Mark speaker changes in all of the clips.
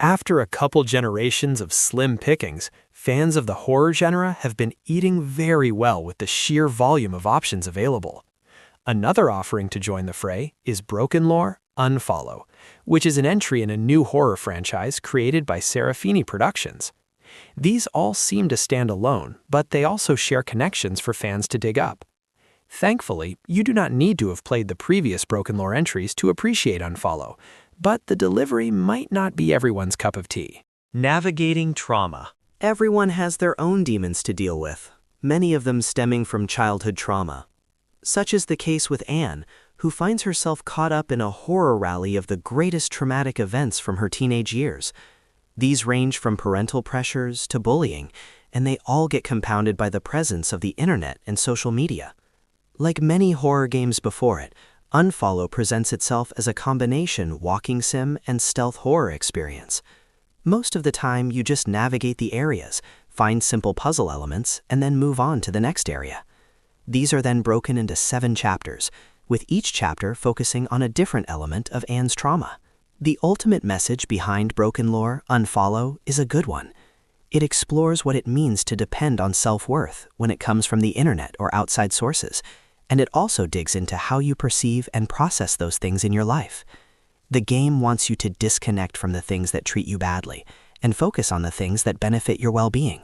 Speaker 1: After a couple generations of slim pickings, fans of the horror genre have been eating very well with the sheer volume of options available. Another offering to join the fray is BrokenLore, Unfollow, which is an entry in a new horror franchise created by Serafini Productions. These all seem to stand alone, but they also share connections for fans to dig up. Thankfully, you do not need to have played the previous BrokenLore entries to appreciate Unfollow, but the delivery might not be everyone's cup of tea.
Speaker 2: Navigating trauma. Everyone has their own demons to deal with, many of them stemming from childhood trauma. Such is the case with Anne, who finds herself caught up in a horror rally of the greatest traumatic events from her teenage years. These range from parental pressures to bullying, and they all get compounded by the presence of the internet and social media. Like many horror games before it, Unfollow presents itself as a combination walking sim and stealth horror experience. Most of the time, you just navigate the areas, find simple puzzle elements, and then move on to the next area. These are then broken into 7 chapters, with each chapter focusing on a different element of Anne's trauma. The ultimate message behind BrokenLore, Unfollow, is a good one. It explores what it means to depend on self-worth when it comes from the internet or outside sources, and it also digs into how you perceive and process those things in your life. The game wants you to disconnect from the things that treat you badly and focus on the things that benefit your well-being.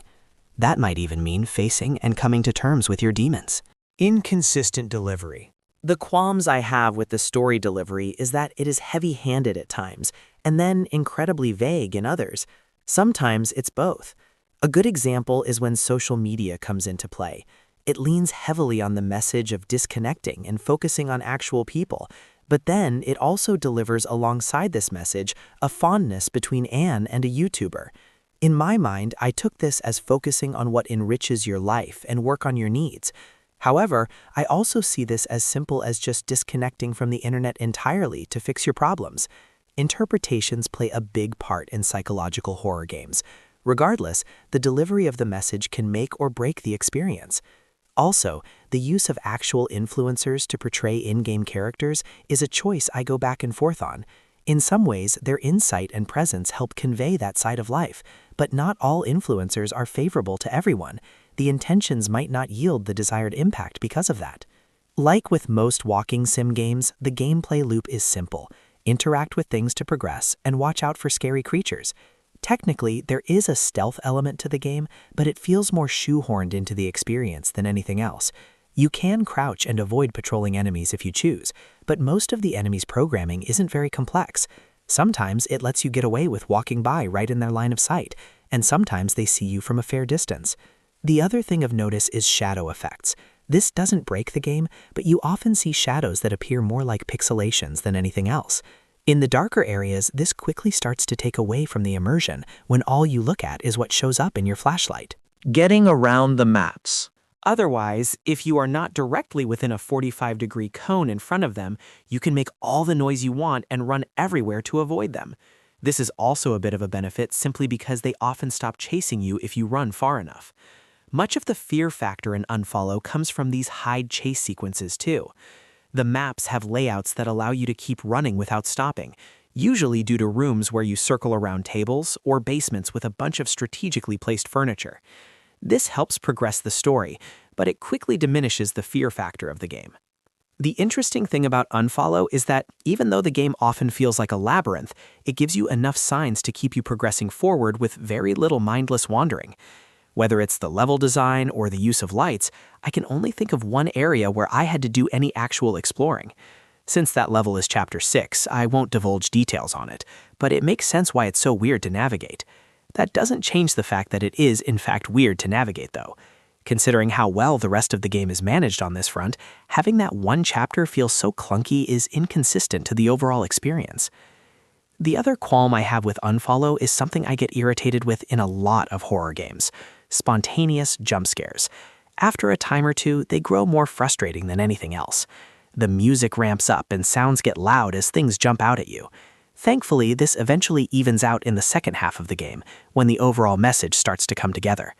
Speaker 2: That might even mean facing and coming to terms with your demons.
Speaker 1: Inconsistent delivery.
Speaker 3: The qualms I have with the story delivery is that it is heavy-handed at times, and then incredibly vague in others. Sometimes it's both. A good example is when social media comes into play. It leans heavily on the message of disconnecting and focusing on actual people, but then it also delivers alongside this message a fondness between Anne and a YouTuber. In my mind, I took this as focusing on what enriches your life and work on your needs. However, I also see this as simple as just disconnecting from the internet entirely to fix your problems. Interpretations play a big part in psychological horror games. Regardless, the delivery of the message can make or break the experience. Also, the use of actual influencers to portray in-game characters is a choice I go back and forth on. In some ways, their insight and presence help convey that side of life, but not all influencers are favorable to everyone. The intentions might not yield the desired impact because of that. Like with most walking sim games, the gameplay loop is simple. Interact with things to progress and watch out for scary creatures. Technically, there is a stealth element to the game, but it feels more shoehorned into the experience than anything else. You can crouch and avoid patrolling enemies if you choose, but most of the enemies' programming isn't very complex. Sometimes it lets you get away with walking by right in their line of sight, and sometimes they see you from a fair distance. The other thing of notice is shadow effects. This doesn't break the game, but you often see shadows that appear more like pixelations than anything else. In the darker areas, this quickly starts to take away from the immersion when all you look at is what shows up in your flashlight.
Speaker 2: Getting around the maps.
Speaker 3: Otherwise, if you are not directly within a 45-degree cone in front of them, you can make all the noise you want and run everywhere to avoid them. This is also a bit of a benefit simply because they often stop chasing you if you run far enough. Much of the fear factor in Unfollow comes from these hide chase sequences too. The maps have layouts that allow you to keep running without stopping, usually due to rooms where you circle around tables or basements with a bunch of strategically placed furniture. This helps progress the story, but it quickly diminishes the fear factor of the game. The interesting thing about Unfollow is that even though the game often feels like a labyrinth, it gives you enough signs to keep you progressing forward with very little mindless wandering. Whether it's the level design or the use of lights, I can only think of one area where I had to do any actual exploring. Since that level is Chapter 6, I won't divulge details on it, but it makes sense why it's so weird to navigate. That doesn't change the fact that it is, in fact, weird to navigate, though. Considering how well the rest of the game is managed on this front, having that one chapter feel so clunky is inconsistent to the overall experience. The other qualm I have with Unfollow is something I get irritated with in a lot of horror games: spontaneous jump scares. After a time or two, they grow more frustrating than anything else. The music ramps up and sounds get loud as things jump out at you. Thankfully, this eventually evens out in the second half of the game, when the overall message starts to come together.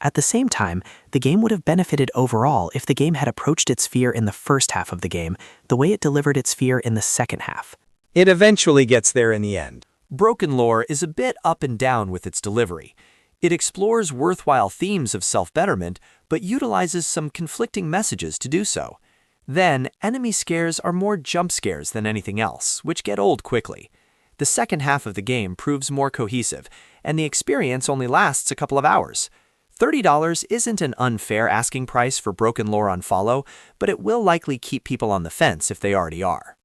Speaker 3: At the same time, the game would have benefited overall if the game had approached its fear in the first half of the game the way it delivered its fear in the second half.
Speaker 1: It eventually gets there in the end. BrokenLore is a bit up and down with its delivery. It explores worthwhile themes of self-betterment, but utilizes some conflicting messages to do so. Then, enemy scares are more jump scares than anything else, which get old quickly. The second half of the game proves more cohesive, and the experience only lasts a couple of hours. $30 isn't an unfair asking price for BrokenLore Unfollow, but it will likely keep people on the fence if they already are.